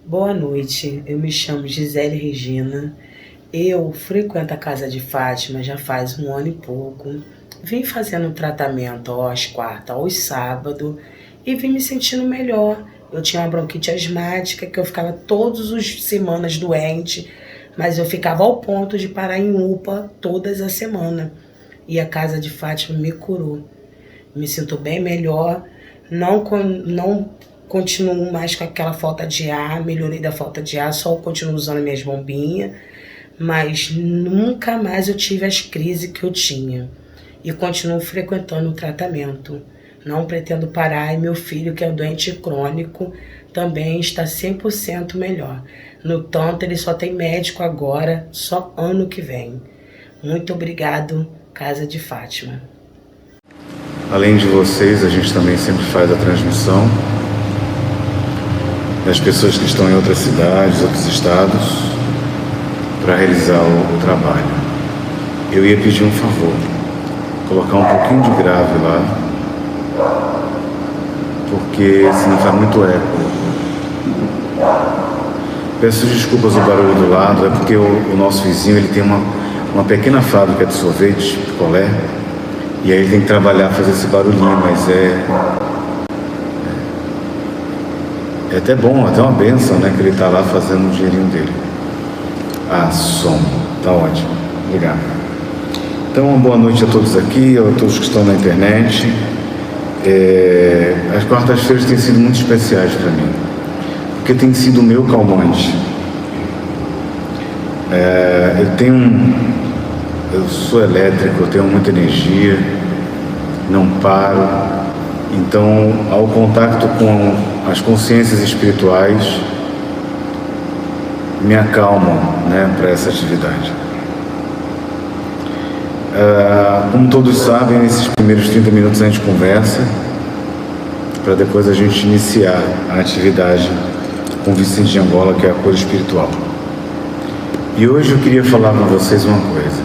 Boa noite, eu me chamo Gisele Regina. Eu frequento a Casa de Fátima já faz um ano e pouco. Vim fazendo tratamento aos quartos, aos sábados e vim me sentindo melhor. Eu tinha uma bronquite asmática que eu ficava todas as semanas doente, mas eu ficava ao ponto de parar em UPA todas as semanas. E a Casa de Fátima me curou. Me sinto bem melhor, não continuo mais com aquela falta de ar, melhorei da falta de ar, só continuo usando minhas bombinhas, mas nunca mais eu tive as crises que eu tinha. E continuo frequentando o tratamento. Não pretendo parar e meu filho, que é doente crônico, também está 100% melhor. No tanto, ele só tem médico agora, só ano que vem. Muito obrigado, Casa de Fátima. Além de vocês, a gente também sempre faz a transmissão das pessoas que estão em outras cidades, outros estados, para realizar o trabalho. Eu ia pedir um favor, colocar um pouquinho de grave lá, porque senão faz muito eco. Peço desculpas o barulho do lado, é porque o nosso vizinho ele tem uma pequena fábrica de sorvete, picolé, e aí ele tem que trabalhar, fazer esse barulhinho, mas é até bom, até uma benção, né, que ele está lá fazendo o dinheirinho dele. Ah, som, tá ótimo, obrigado. Então, uma boa noite a todos aqui, a todos que estão na internet. As quartas-feiras têm sido muito especiais para mim, porque tem sido o meu calmante. Eu sou elétrico, eu tenho muita energia, não paro. Então, ao contato com as consciências espirituais, me acalmam, né, para essa atividade. Como todos sabem, nesses primeiros 30 minutos a gente conversa, para depois a gente iniciar a atividade com Vicente de Angola, que é a cor espiritual. E hoje eu queria falar com vocês uma coisa.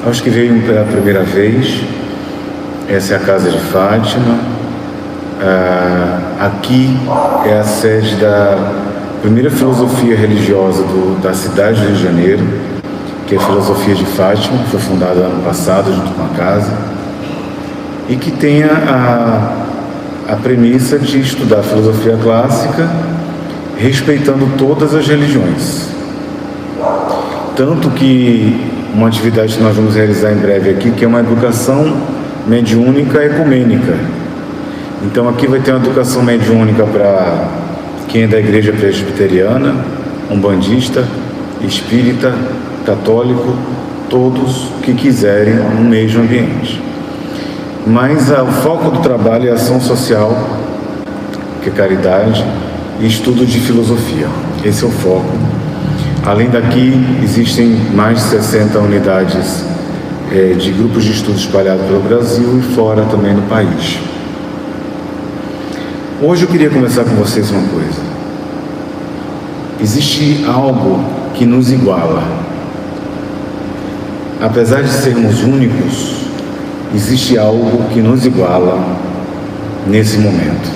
Acho que veio pela primeira vez, essa é a Casa de Fátima. Aqui é a sede da primeira filosofia religiosa da cidade do Rio de Janeiro, que é a Filosofia de Fátima, que foi fundada ano passado junto com a casa, e que tem a premissa de estudar filosofia clássica, respeitando todas as religiões. Tanto que uma atividade que nós vamos realizar em breve aqui, que é uma educação mediúnica ecumênica. Então aqui vai ter uma educação mediúnica para quem é da igreja presbiteriana, umbandista, espírita, católico, todos que quiserem no mesmo ambiente. Mas o foco do trabalho é ação social, que é caridade, e estudo de filosofia. Esse é o foco. Além daqui, existem mais de 60 unidades de grupos de estudo espalhados pelo Brasil e fora também no país. Hoje eu queria conversar com vocês uma coisa. Existe algo que nos iguala. Apesar de sermos únicos, existe algo que nos iguala nesse momento.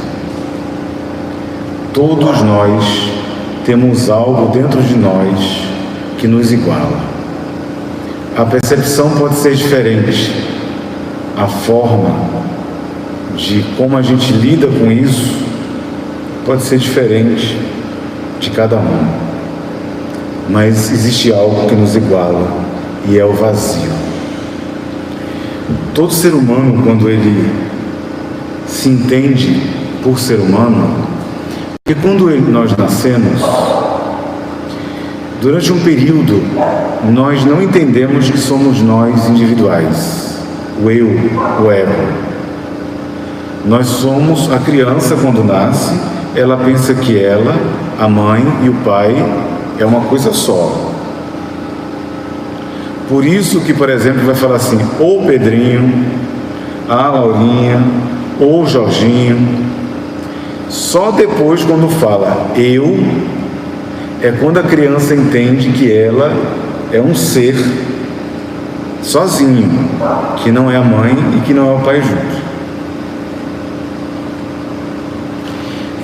Todos nós temos algo dentro de nós que nos iguala. A percepção pode ser diferente, a forma de como a gente lida com isso pode ser diferente de cada um, mas existe algo que nos iguala e é o vazio. Todo ser humano, quando ele se entende por ser humano, porque quando nós nascemos, durante um período nós não entendemos que somos nós individuais, o eu, o ego. Nós somos a criança quando nasce, ela pensa que ela, a mãe e o pai é uma coisa só. Por isso que, por exemplo, vai falar assim, ou Pedrinho, a Laurinha, ou Jorginho. Só depois, quando fala eu, é quando a criança entende que ela é um ser sozinho, que não é a mãe e que não é o pai junto.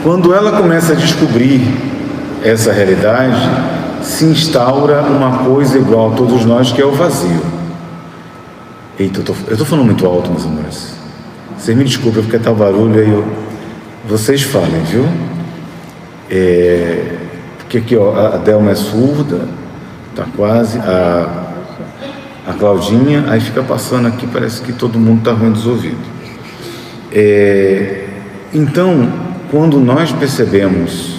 Quando ela começa a descobrir essa realidade, se instaura uma coisa igual a todos nós, que é o vazio. Eita, eu estou falando muito alto, meus amores. Vocês me desculpem porque tá o barulho aí. Vocês falem, viu? Porque aqui, ó, a Delma é surda, tá quase, a Claudinha, aí fica passando aqui, parece que todo mundo tá ruim dos ouvidos. Então, quando nós percebemos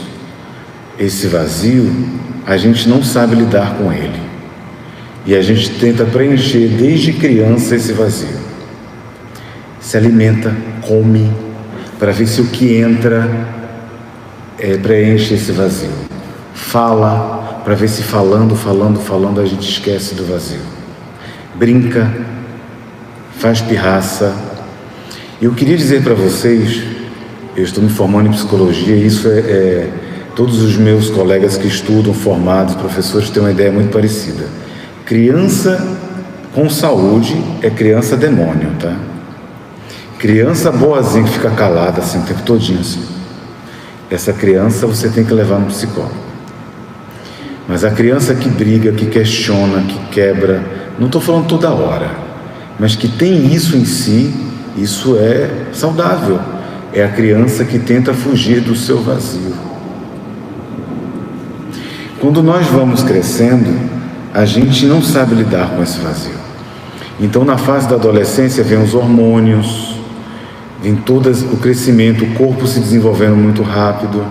esse vazio, a gente não sabe lidar com ele. E a gente tenta preencher desde criança esse vazio. Se alimenta, come, para ver se o que entra preenche esse vazio. Fala, para ver se falando a gente esquece do vazio. Brinca, faz pirraça. Eu queria dizer para vocês, eu estou me formando em psicologia, e isso todos os meus colegas que estudam, formados, professores, têm uma ideia muito parecida. Criança com saúde é criança demônio, tá? Criança boazinha que fica calada assim o tempo todinho assim. Essa criança você tem que levar no psicólogo. Mas a criança que briga, que questiona, que quebra, não estou falando toda hora, mas que tem isso em si, isso é saudável. É a criança que tenta fugir do seu vazio. Quando nós vamos crescendo, a gente não sabe lidar com esse vazio. Então, na fase da adolescência, vem os hormônios, vem todo o crescimento, o corpo se desenvolvendo muito rápido,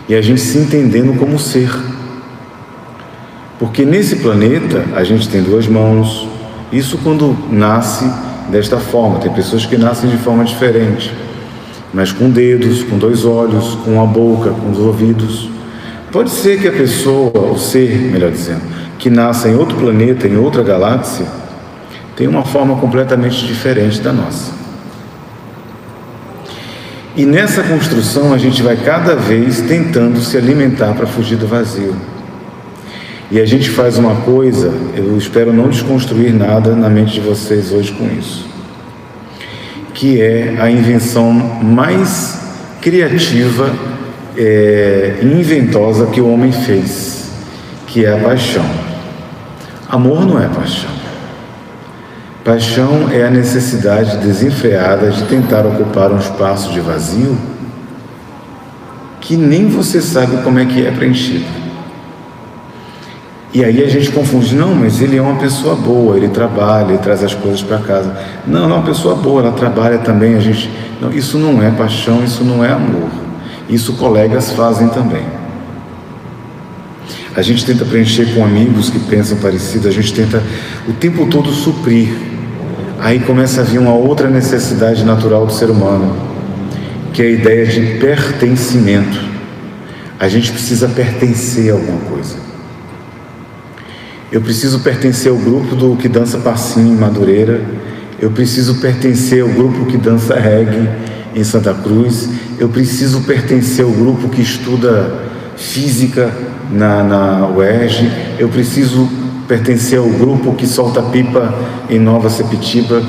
e a gente se entendendo como ser. Porque nesse planeta, a gente tem duas mãos, isso quando nasce desta forma. Tem pessoas que nascem de forma diferente, mas com dedos, com dois olhos, com a boca, com os ouvidos. Pode ser que a pessoa, o ser, melhor dizendo, que nasça em outro planeta, em outra galáxia, tenha uma forma completamente diferente da nossa. E nessa construção a gente vai cada vez tentando se alimentar para fugir do vazio. E a gente faz uma coisa, eu espero não desconstruir nada na mente de vocês hoje com isso, que é a invenção mais criativa e inventosa que o homem fez, que é a paixão. Amor não é paixão. Paixão é a necessidade desenfreada de tentar ocupar um espaço de vazio que nem você sabe como é que é preenchido. E aí a gente confunde, não, mas ele é uma pessoa boa, ele trabalha, ele traz as coisas para casa. Não, ela é uma pessoa boa, ela trabalha também, Não, isso não é paixão, isso não é amor. Isso colegas fazem também. A gente tenta preencher com amigos que pensam parecido, a gente tenta o tempo todo suprir. Aí começa a vir uma outra necessidade natural do ser humano, que é a ideia de pertencimento. A gente precisa pertencer a alguma coisa. Eu preciso pertencer ao grupo do que dança passinho em Madureira. Eu preciso pertencer ao grupo que dança reggae em Santa Cruz. Eu preciso pertencer ao grupo que estuda física na UERJ. Eu preciso pertencer ao grupo que solta pipa em Nova Sepitiba.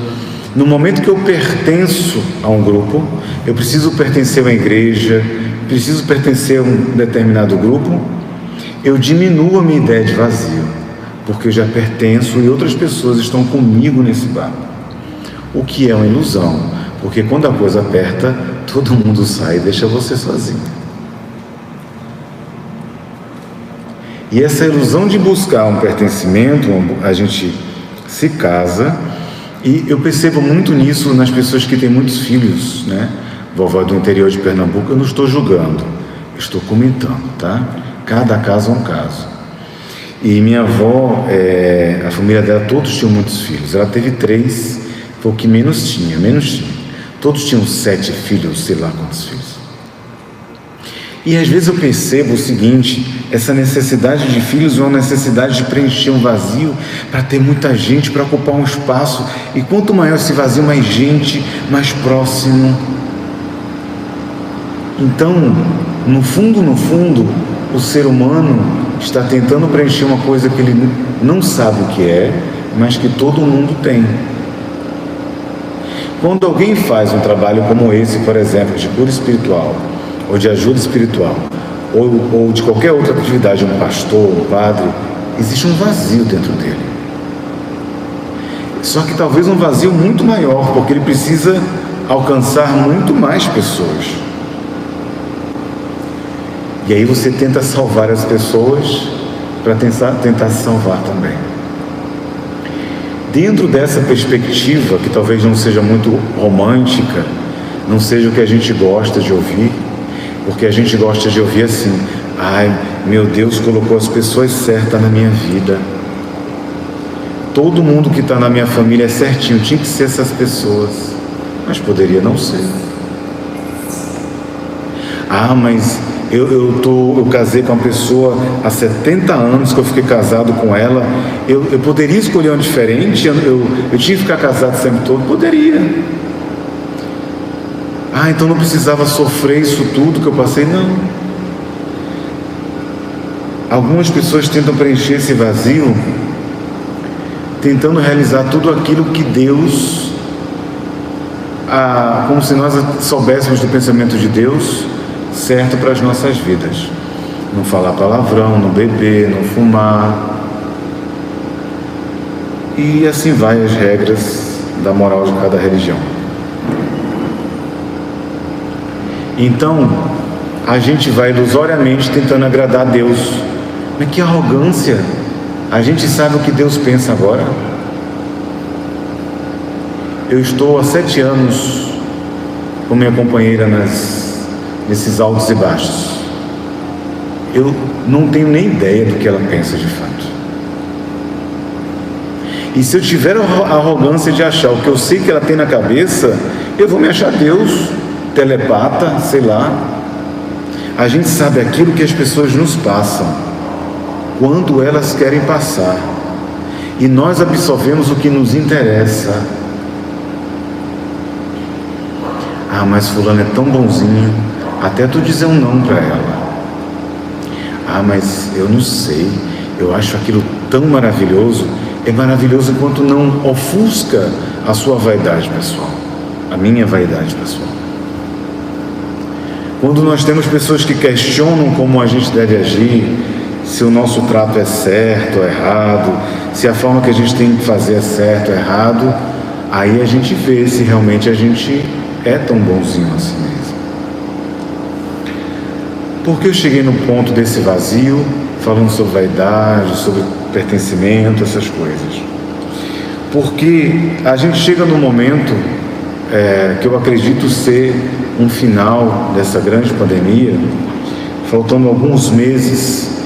No momento que eu pertenço a um grupo, eu preciso pertencer a uma igreja, preciso pertencer a um determinado grupo, eu diminuo a minha ideia de vazio, porque eu já pertenço e outras pessoas estão comigo nesse barco. O que é uma ilusão, porque quando a coisa aperta, todo mundo sai e deixa você sozinho. E essa ilusão de buscar um pertencimento, a gente se casa, e eu percebo muito nisso nas pessoas que têm muitos filhos, né? Vovó do interior de Pernambuco, eu não estou julgando, eu estou comentando, tá? Cada caso é um caso. E minha avó, a família dela, todos tinham muitos filhos. Ela teve 3, foi o que menos tinha. Todos tinham 7 filhos, sei lá quantos filhos. E às vezes eu percebo o seguinte, essa necessidade de filhos é uma necessidade de preencher um vazio para ter muita gente, para ocupar um espaço. E quanto maior esse vazio, mais gente, mais próximo. Então, no fundo, o ser humano está tentando preencher uma coisa que ele não sabe o que é, mas que todo mundo tem. Quando alguém faz um trabalho como esse, por exemplo, de cura espiritual, ou de ajuda espiritual, ou de qualquer outra atividade, um pastor, um padre, existe um vazio dentro dele. Só que talvez um vazio muito maior, porque ele precisa alcançar muito mais pessoas. E aí você tenta salvar as pessoas para tentar se salvar também. Dentro dessa perspectiva, que talvez não seja muito romântica, não seja o que a gente gosta de ouvir, porque a gente gosta de ouvir assim: ai, meu Deus colocou as pessoas certas na minha vida. Todo mundo que está na minha família é certinho, tinha que ser essas pessoas. Mas poderia não ser. Ah, mas eu casei com uma pessoa há 70 anos que eu fiquei casado com ela. Eu poderia escolher uma diferente? Eu tinha que ficar casado sempre todo? Poderia. Ah, então não precisava sofrer isso tudo que eu passei? Não. Algumas pessoas tentam preencher esse vazio tentando realizar tudo aquilo que Deus, como se nós soubéssemos do pensamento de Deus, certo para as nossas vidas. Não falar palavrão, não beber, não fumar. E assim vai as regras da moral de cada religião. Então, a gente vai ilusoriamente tentando agradar a Deus. Mas que arrogância! A gente sabe o que Deus pensa agora. Eu estou há 7 anos com minha companheira nesses altos e baixos. Eu não tenho nem ideia do que ela pensa de fato. E se eu tiver a arrogância de achar o que eu sei que ela tem na cabeça, eu vou me achar Deus, telepata, sei lá. A gente sabe aquilo que as pessoas nos passam quando elas querem passar, e nós absorvemos o que nos interessa. Ah, mas fulano é tão bonzinho, até tu dizer um não para ela. Ah, mas eu não sei, eu acho aquilo tão maravilhoso. É maravilhoso enquanto não ofusca a sua vaidade pessoal, a minha vaidade pessoal. Quando nós temos pessoas que questionam como a gente deve agir, se o nosso trato é certo ou errado, se a forma que a gente tem que fazer é certo ou errado, aí a gente vê se realmente a gente é tão bonzinho assim mesmo. Porque eu cheguei no ponto desse vazio, falando sobre vaidade, sobre pertencimento, essas coisas. Porque a gente chega num momento que eu acredito ser um final dessa grande pandemia, faltando alguns meses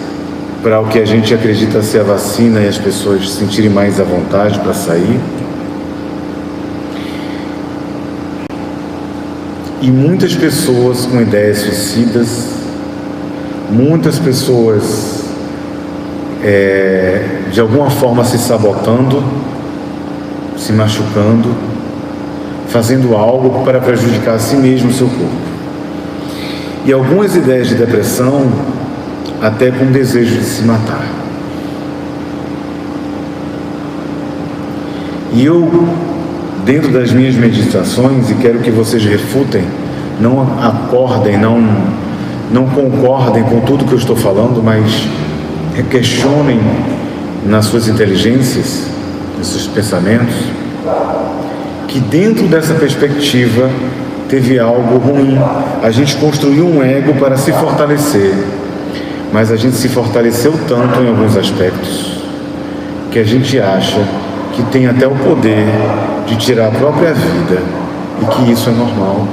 para o que a gente acredita ser a vacina e as pessoas se sentirem mais à vontade para sair. E muitas pessoas com ideias suicidas, muitas pessoas de alguma forma se sabotando, se machucando, fazendo algo para prejudicar a si mesmo, o seu corpo. E algumas ideias de depressão até com desejo de se matar. E eu, dentro das minhas meditações, e quero que vocês refutem, não acordem, não concordem com tudo que eu estou falando, mas questionem nas suas inteligências, nos seus pensamentos, que dentro dessa perspectiva teve algo ruim. A gente construiu um ego para se fortalecer, mas a gente se fortaleceu tanto em alguns aspectos que a gente acha que tem até o poder de tirar a própria vida e que isso é normal.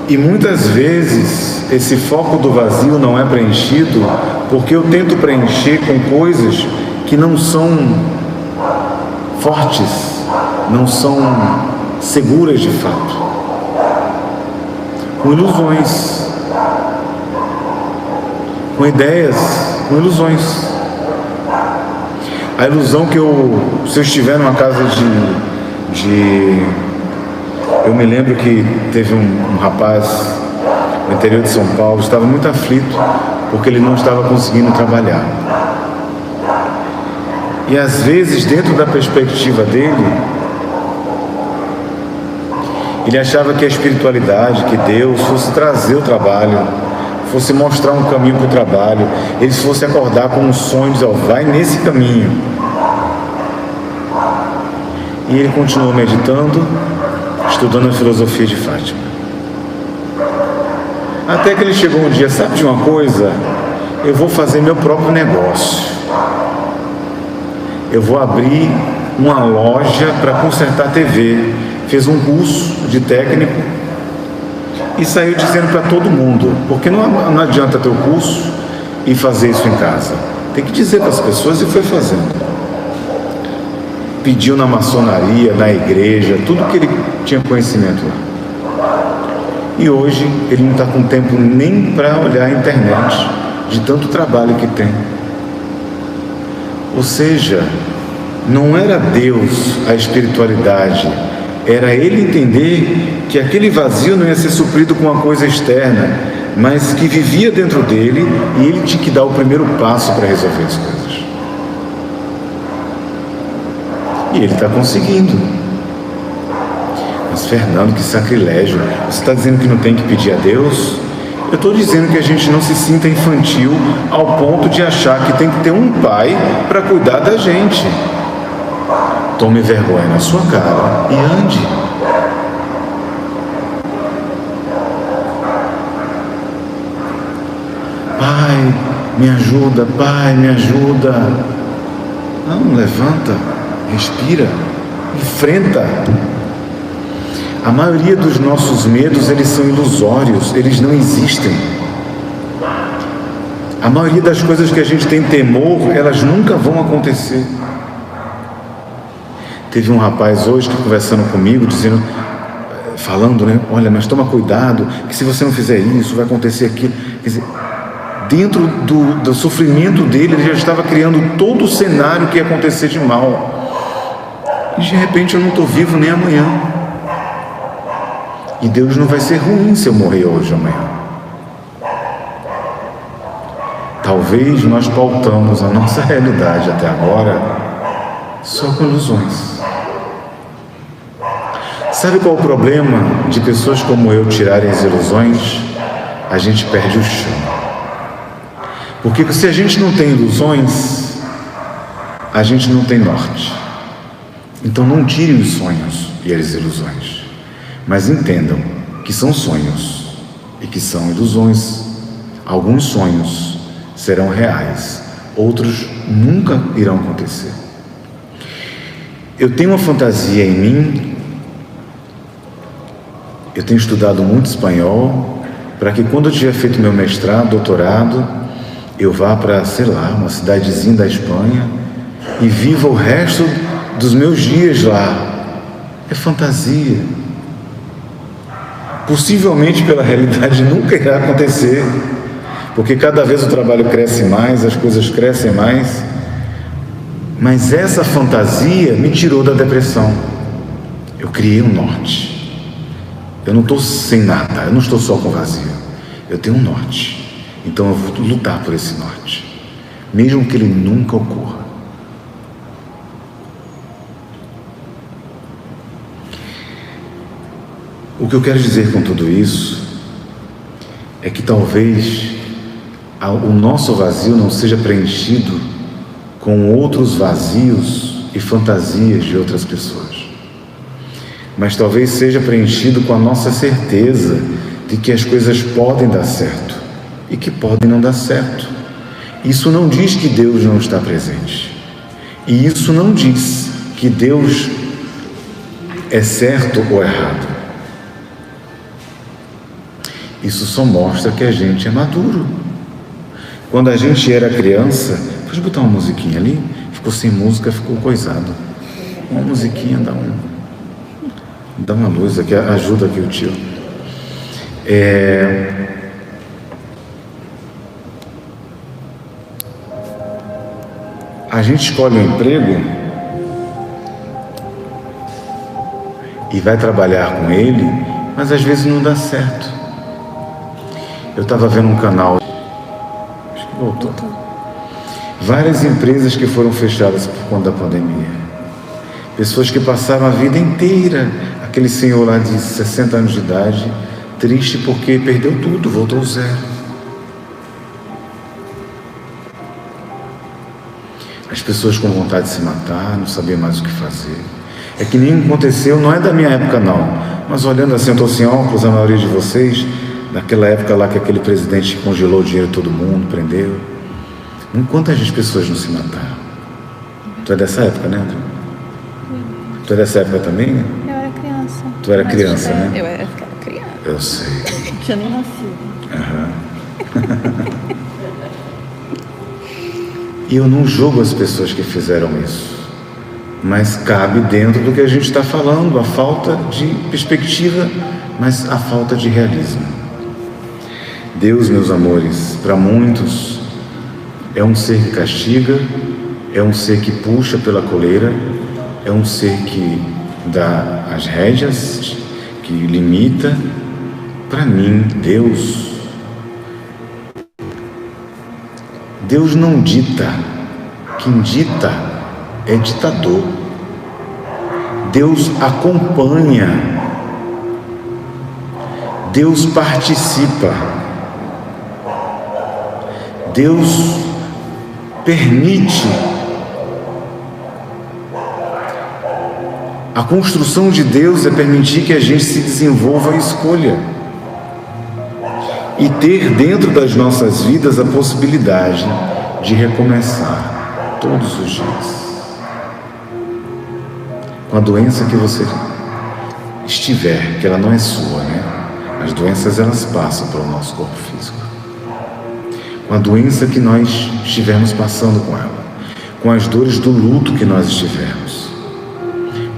E muitas vezes esse foco do vazio não é preenchido porque eu tento preencher com coisas que não são fortes, não são seguras de fato. Com ilusões, com ideias, com ilusões. A ilusão que se eu estiver numa casa eu me lembro que teve um rapaz no interior de São Paulo, estava muito aflito porque ele não estava conseguindo trabalhar. E às vezes, dentro da perspectiva dele, Ele achava que a espiritualidade, que Deus fosse trazer o trabalho, fosse mostrar um caminho para o trabalho, ele fosse acordar com um sonho, dizer, vai nesse caminho. E ele continuou meditando, estudando a filosofia de Fátima. Até que ele chegou um dia, sabe de uma coisa? Eu vou fazer meu próprio negócio. Eu vou abrir uma loja para consertar TV. Fez um curso de técnico e saiu dizendo para todo mundo, porque não adianta ter o curso e fazer isso em casa. Tem que dizer para as pessoas, e foi fazendo. Pediu na maçonaria, na igreja, tudo que ele tinha conhecimento lá. E hoje ele não está com tempo nem para olhar a internet, de tanto trabalho que tem. Ou seja, não era Deus a espiritualidade, era ele entender que aquele vazio não ia ser suprido com uma coisa externa, mas que vivia dentro dele, e ele tinha que dar o primeiro passo para resolver as coisas. E ele está conseguindo. Mas Fernando, que sacrilégio, você está dizendo que não tem que pedir a Deus? Eu estou dizendo que a gente não se sinta infantil ao ponto de achar que tem que ter um pai para cuidar da gente. Tome vergonha na sua cara e ande. Pai, me ajuda, Pai, me ajuda. Não, levanta, respira, enfrenta. A maioria dos nossos medos, eles são ilusórios, eles não existem. A maioria das coisas que a gente tem temor, elas nunca vão acontecer. Teve um rapaz hoje que conversando comigo, falando, né? Olha, mas toma cuidado, que se você não fizer isso, vai acontecer aquilo. Quer dizer, dentro do sofrimento dele, ele já estava criando todo o cenário que ia acontecer de mal. E de repente eu não estou vivo nem amanhã. E Deus não vai ser ruim se eu morrer hoje ou amanhã. Talvez nós pautamos a nossa realidade até agora só com ilusões. Sabe qual é o problema de pessoas como eu tirarem as ilusões? A gente perde o chão. Porque se a gente não tem ilusões, a gente não tem norte. Então não tire os sonhos e as ilusões. Mas entendam que são sonhos e que são ilusões. Alguns sonhos serão reais, outros nunca irão acontecer. Eu tenho uma fantasia em mim, eu tenho estudado muito espanhol, para que quando eu tiver feito meu mestrado, doutorado, eu vá para, sei lá, uma cidadezinha da Espanha e viva o resto dos meus dias lá. É fantasia. Possivelmente pela realidade nunca irá acontecer, porque cada vez o trabalho cresce mais, as coisas crescem mais. Mas essa fantasia me tirou da depressão. Eu criei um norte. Eu não estou sem nada, eu não estou só com vazio. Eu tenho um norte. Então eu vou lutar por esse norte, mesmo que ele nunca ocorra. O que eu quero dizer com tudo isso é que talvez o nosso vazio não seja preenchido com outros vazios e fantasias de outras pessoas, mas talvez seja preenchido com a nossa certeza de que as coisas podem dar certo e que podem não dar certo. Isso não diz que Deus não está presente, e isso não diz que Deus é certo ou errado. Isso só mostra que a gente é maduro. Quando a gente era criança, pode botar uma musiquinha ali? Ficou sem música, ficou coisado. Uma musiquinha dá uma luz aqui, ajuda aqui o tio. A gente escolhe um emprego e vai trabalhar com ele, mas às vezes não dá certo. Eu estava vendo um canal, acho que voltou. Várias empresas que foram fechadas por conta da pandemia. Pessoas que passaram a vida inteira aquele senhor lá de 60 anos de idade, triste porque perdeu tudo, voltou ao zero. As pessoas com vontade de se matar, não sabiam mais o que fazer. É que nem aconteceu, não é da minha época não, mas olhando assim, eu estou sem óculos, a maioria de vocês, daquela época lá que aquele presidente congelou o dinheiro de todo mundo, prendeu. Quantas pessoas não se mataram? Tu é dessa época, né, André? Tu é dessa época também? Eu era criança. Tu era criança, né? Eu era criança. Eu sei. Tinha nem nascido. E eu não julgo as pessoas que fizeram isso, mas cabe dentro do que a gente está falando, a falta de perspectiva, mas a falta de realismo. Deus, meus amores, para muitos é um ser que castiga, é um ser que puxa pela coleira, é um ser que dá as rédeas, que limita. Para mim, Deus não dita. Quem dita é ditador. Deus acompanha. Deus participa. Deus permite. A construção de Deus é permitir que a gente se desenvolva e escolha. E ter dentro das nossas vidas a possibilidade de recomeçar todos os dias. Com a doença que você estiver, que ela não é sua, né? As doenças, elas passam pelo nosso corpo físico. Com a doença que nós estivermos passando com ela, com as dores do luto que nós estivermos,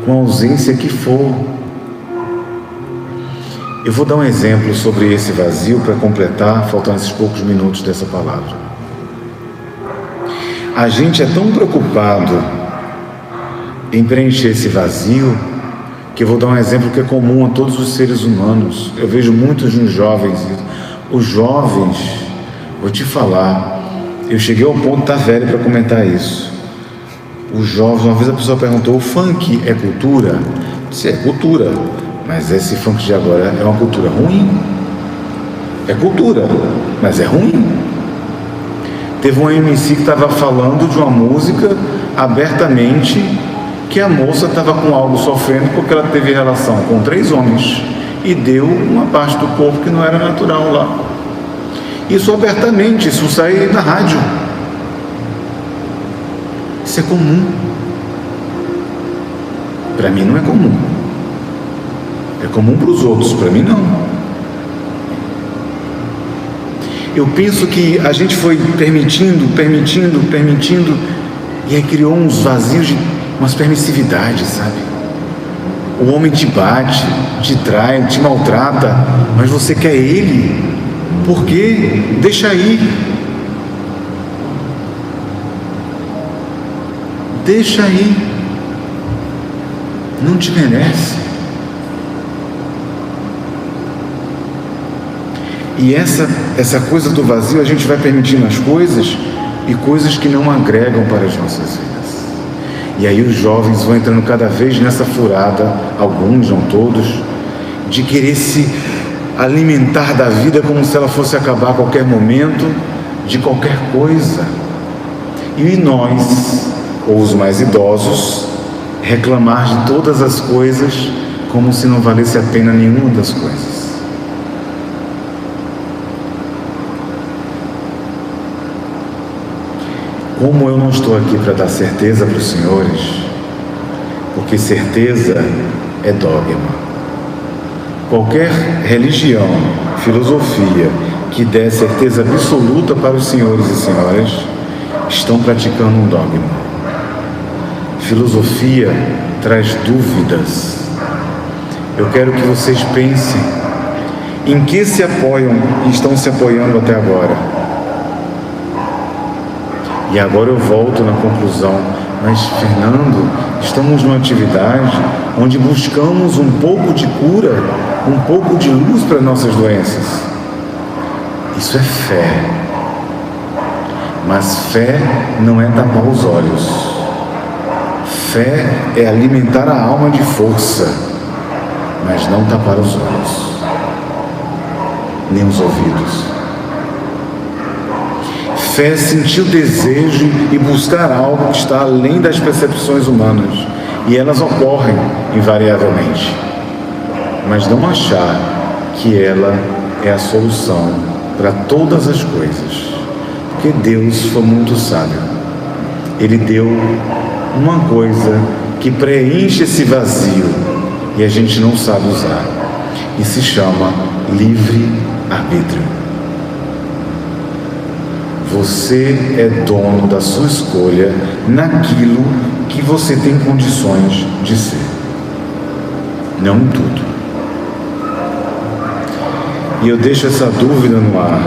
com a ausência que for. Eu vou dar um exemplo sobre esse vazio para completar, faltando esses poucos minutos dessa palavra. A gente é tão preocupado em preencher esse vazio, que eu vou dar um exemplo que é comum a todos os seres humanos. Eu vejo muitos nos jovens. Os jovens, vou te falar, eu cheguei ao ponto de estar velho para comentar isso. Os jovens, uma vez a pessoa perguntou: o funk é cultura? Eu disse: é cultura, mas esse funk de agora é uma cultura ruim? É cultura, mas é ruim. Teve um MC que estava falando de uma música abertamente, que a moça estava com algo sofrendo porque ela teve relação com 3 homens e deu uma parte do corpo que não era natural lá. Isso abertamente, isso sai na rádio. Isso é comum. Para mim não é comum. É comum para os outros, para mim não. Eu penso que a gente foi permitindo, e aí criou uns vazios, umas permissividades, sabe? O homem te bate, te trai, te maltrata, mas você quer ele. Por quê? Deixa aí. Deixa aí. Não te merece. E essa coisa do vazio, a gente vai permitindo as coisas, e coisas que não agregam para as nossas vidas. E aí os jovens vão entrando cada vez nessa furada, alguns, não todos, de querer se alimentar da vida como se ela fosse acabar a qualquer momento, de qualquer coisa. E nós, ou os mais idosos, reclamar de todas as coisas como se não valesse a pena nenhuma das coisas. Como eu não estou aqui para dar certeza para os senhores, porque certeza é dogma. Qualquer religião, filosofia que dê certeza absoluta para os senhores e senhoras, estão praticando um dogma. Filosofia traz dúvidas. Eu quero que vocês pensem em que se apoiam e estão se apoiando até agora. E agora eu volto na conclusão. Mas, Fernando, estamos numa atividade onde buscamos um pouco de cura, um pouco de luz para nossas doenças. Isso é fé. Mas fé não é tapar os olhos. Fé é alimentar a alma de força. mas não tapar os olhos, nem os ouvidos. Fé é sentir o desejo e buscar algo que está além das percepções humanas, e elas ocorrem invariavelmente, mas não achar que ela é a solução para todas as coisas, porque Deus foi muito sábio. Ele deu uma coisa que preenche esse vazio e a gente não sabe usar, e se chama livre-arbítrio. Você é dono da sua escolha naquilo que você tem condições de ser, não em tudo. E eu deixo essa dúvida no ar: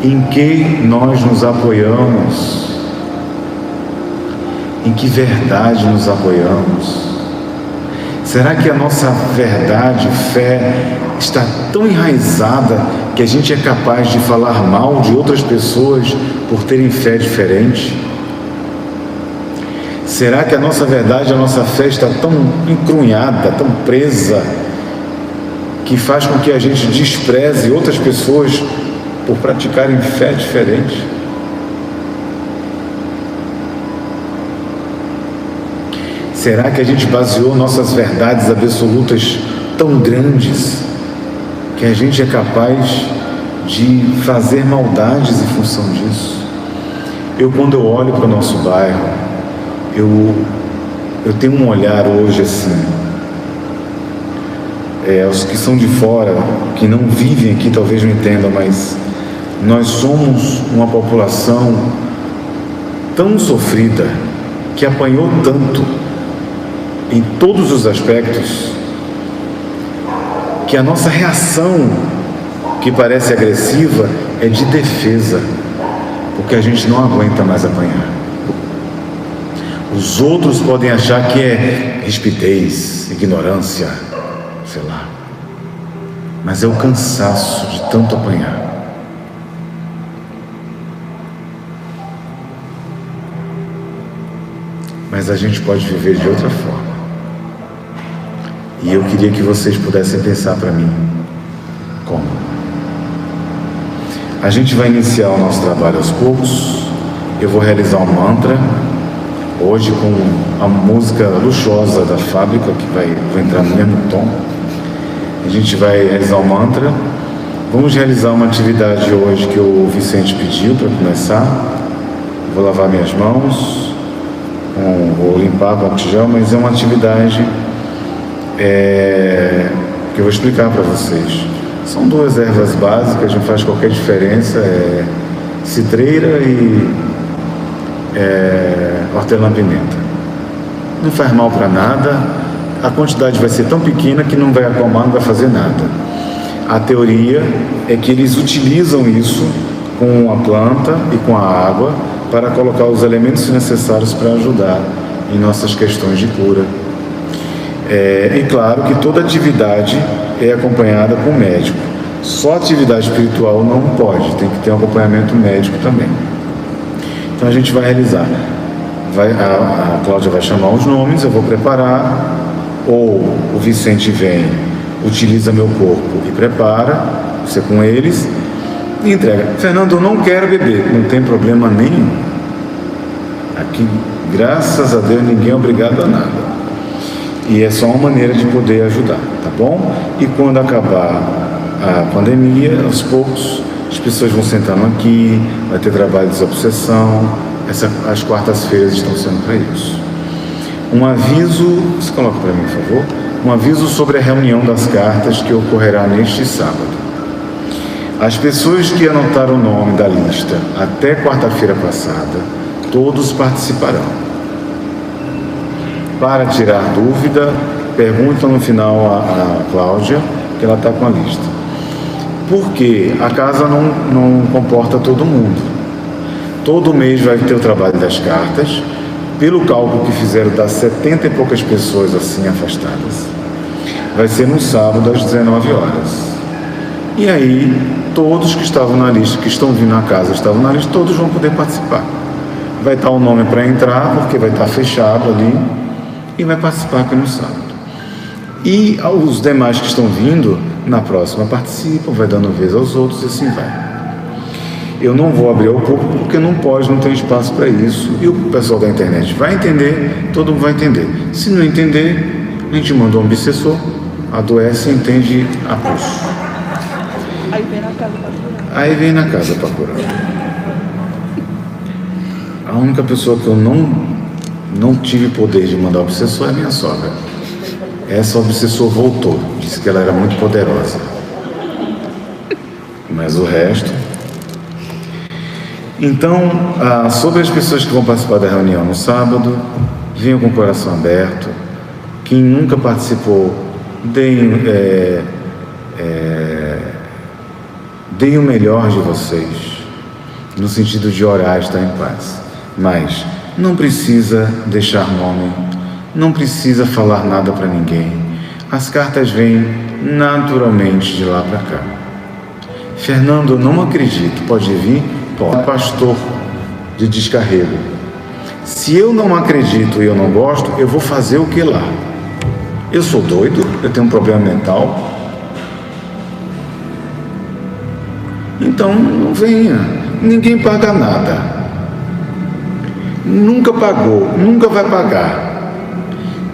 em que nós nos apoiamos? Em que verdade nos apoiamos? Será que a nossa verdade, fé, está tão enraizada que a gente é capaz de falar mal de outras pessoas por terem fé diferente? Será que a nossa verdade, a nossa fé está tão encrunhada, tão presa, que faz com que a gente despreze outras pessoas por praticarem fé diferente? Será que a gente baseou nossas verdades absolutas tão grandes que a gente é capaz de fazer maldades em função disso? Quando eu olho para o nosso bairro, eu tenho um olhar hoje assim, os que são de fora, que não vivem aqui, talvez não entendam, mas nós somos uma população tão sofrida, que apanhou tanto em todos os aspectos, que a nossa reação, que parece agressiva, é de defesa, porque a gente não aguenta mais apanhar. Os outros podem achar que é rispidez, ignorância, sei lá, mas é o cansaço de tanto apanhar. Mas a gente pode viver de outra forma. E eu queria que vocês pudessem pensar para mim como. A gente vai iniciar o nosso trabalho aos poucos. Eu vou realizar um mantra hoje com a música luxuosa da fábrica, que vou entrar no mesmo tom. A gente vai realizar um mantra. Vamos realizar uma atividade hoje que o Vicente pediu para começar. Vou lavar minhas mãos, vou limpar com álcool gel, mas é uma atividade que eu vou explicar para vocês. São 2 ervas básicas, não faz qualquer diferença, cidreira e hortelã-pimenta. Não faz mal para nada, a quantidade vai ser tão pequena que não vai acalmar, não vai fazer nada. A teoria é que eles utilizam isso com a planta e com a água para colocar os elementos necessários para ajudar em nossas questões de cura. E claro que toda atividade é acompanhada com médico. Só atividade espiritual não pode, tem que ter um acompanhamento médico também. Então a gente vai realizar. A Cláudia vai chamar os nomes, eu vou preparar, ou o Vicente vem, utiliza meu corpo e prepara, você com eles, e entrega. Fernando, eu não quero beber, não tem problema nenhum. Aqui, graças a Deus, ninguém é obrigado a nada. E é só uma maneira de poder ajudar, tá bom? E quando acabar a pandemia, aos poucos, as pessoas vão sentando aqui, vai ter trabalho de desobsessão. As quartas-feiras estão sendo para isso. Um aviso, você coloca para mim, por favor? Um aviso sobre a reunião das cartas que ocorrerá neste sábado. As pessoas que anotaram o nome da lista até quarta-feira passada, todos participarão. Para tirar dúvida, pergunta no final a Cláudia, que ela está com a lista. Porque a casa não comporta todo mundo. Todo mês vai ter o trabalho das cartas. Pelo cálculo que fizeram, das 70 e poucas pessoas assim afastadas. Vai ser no sábado às 19 horas. E aí, todos que estavam na lista, que estão vindo na casa, estavam na lista, todos vão poder participar. Vai estar o nome para entrar, porque vai estar fechado ali. E vai participar aqui no sábado. E os demais que estão vindo, na próxima participam, vai dando vez aos outros e assim vai. Eu não vou abrir ao público porque não pode, não tem espaço para isso. E o pessoal da internet vai entender, todo mundo vai entender. Se não entender, a gente manda um obsessor, adoece e entende a pulso. Aí vem na casa pra curar. Aí vem na casa para curar. A única pessoa que eu não tive poder de mandar obsessor é a minha sogra. Essa obsessor voltou, disse que ela era muito poderosa. Mas o resto... Então, sobre as pessoas que vão participar da reunião no sábado, venham com o coração aberto. Quem nunca participou, deem o melhor de vocês, no sentido de orar e estar em paz. Mas não precisa deixar nome, não precisa falar nada para ninguém. As cartas vêm naturalmente de lá para cá. Fernando, eu não acredito, pode vir? Pode. Pastor de descarrego. Se eu não acredito e eu não gosto, eu vou fazer o que lá? Eu sou doido? Eu tenho um problema mental? Então não venha. Ninguém paga nada. Nunca pagou, nunca vai pagar.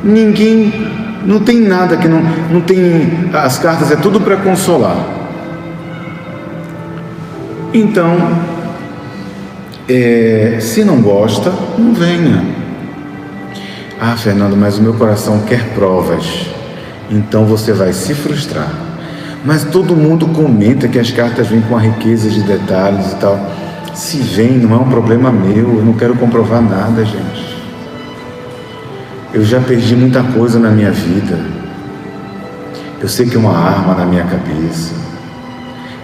Ninguém, não tem nada que não tem. As cartas é tudo para consolar. Então, se não gosta, não venha. Ah, Fernando, mas o meu coração quer provas. Então você vai se frustrar. Mas todo mundo comenta que as cartas vêm com a riqueza de detalhes e tal. Se vem, não é um problema meu. Eu não quero comprovar nada, gente. Eu já perdi muita coisa na minha vida. Eu sei que é uma arma na minha cabeça.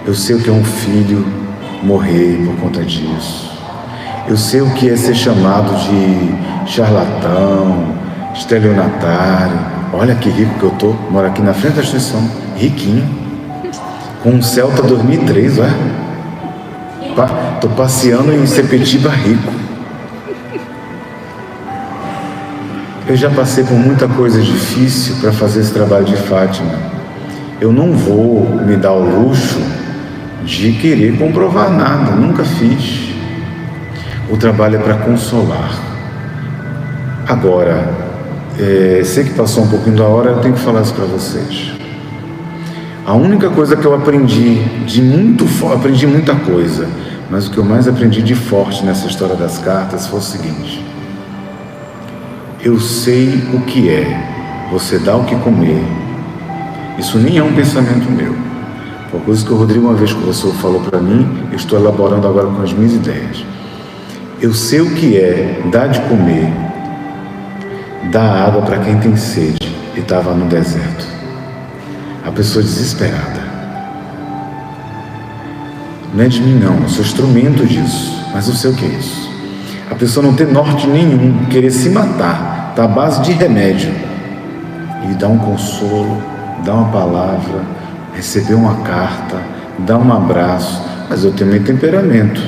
Eu sei o que é um filho morrer por conta disso. Eu sei o que é ser chamado de charlatão, estelionatário. Olha que rico que eu tô. Moro aqui na frente da instituição. Riquinho. Com um Celta 2003, olha. Tô passeando em Sepetiba rico. Eu já passei por muita coisa difícil para fazer esse trabalho de Fátima. Eu não vou me dar o luxo de querer comprovar nada, nunca fiz. O trabalho é para consolar. Agora, sei que passou um pouquinho da hora, eu tenho que falar isso para vocês. A única coisa que eu aprendi aprendi muita coisa, mas o que eu mais aprendi de forte nessa história das cartas foi o seguinte: eu sei o que é você dar o que comer. Isso nem é um pensamento meu. Uma coisa que o Rodrigo uma vez conversou, falou para mim, eu estou elaborando agora com as minhas ideias. Eu sei o que é dar de comer, dar água para quem tem sede e estava no deserto. A pessoa desesperada. Não é de mim não, eu sou instrumento disso, mas eu sei o que é isso. A pessoa não ter norte nenhum, querer se matar, tá à base de remédio. E dar um consolo, dar uma palavra, receber uma carta, dar um abraço, mas eu tenho meu temperamento.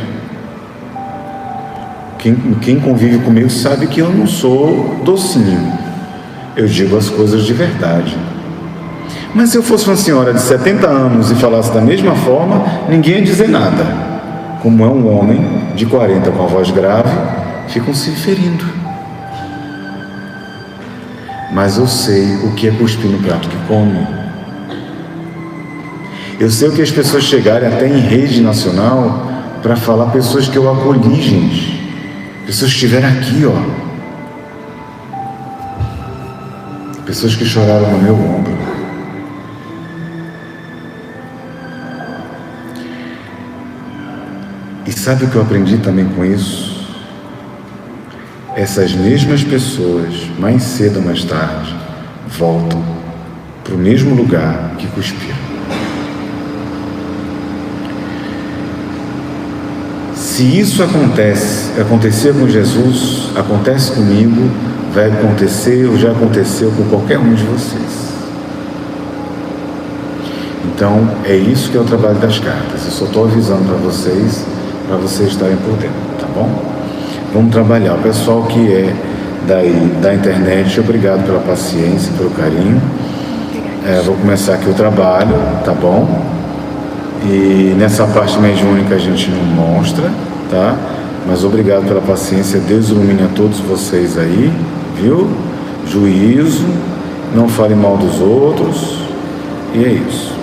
Quem convive comigo sabe que eu não sou docinho. Eu digo as coisas de verdade. Mas se eu fosse uma senhora de 70 anos e falasse da mesma forma, ninguém ia dizer nada. Como é um homem de 40 com a voz grave, ficam se ferindo. Mas eu sei o que é cuspir no prato que come. Eu sei o que as pessoas chegarem até em rede nacional para falar pessoas que eu acolhi, gente. Pessoas que estiveram aqui, ó. Pessoas que choraram no meu ombro. E sabe o que eu aprendi também com isso? Essas mesmas pessoas, mais cedo ou mais tarde, voltam para o mesmo lugar que cuspiram. Se isso acontecer com Jesus, acontece comigo, vai acontecer ou já aconteceu com qualquer um de vocês. Então, é isso que é o trabalho das cartas. Eu só estou avisando para vocês estarem por dentro, tá bom? Vamos trabalhar. O pessoal que é da internet, obrigado pela paciência, pelo carinho. Vou começar aqui o trabalho, tá bom? E nessa parte mediúnica a gente não mostra, tá? Mas obrigado pela paciência, Deus ilumine a todos vocês aí, viu? Juízo, não fale mal dos outros, e é isso.